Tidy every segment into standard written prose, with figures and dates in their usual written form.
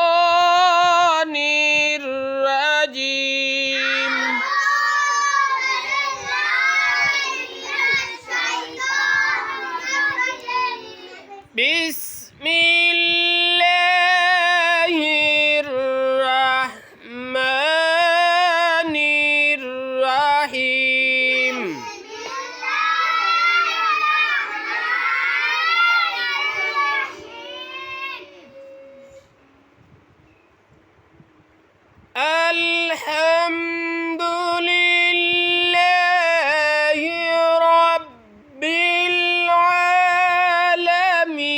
الشيطان الرجيم بسم الله الرحمن الرحيم الحمد لله رب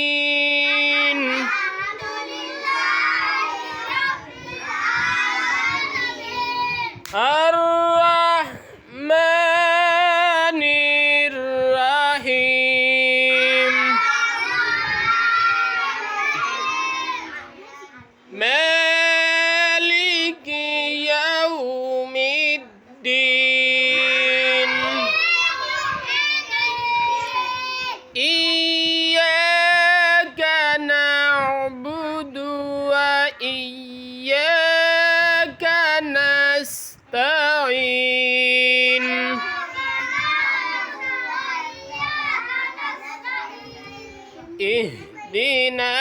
العالمين الرحمن الرحيم مالك يوم الدين إياك نعبد وإياك نستعين اهدنا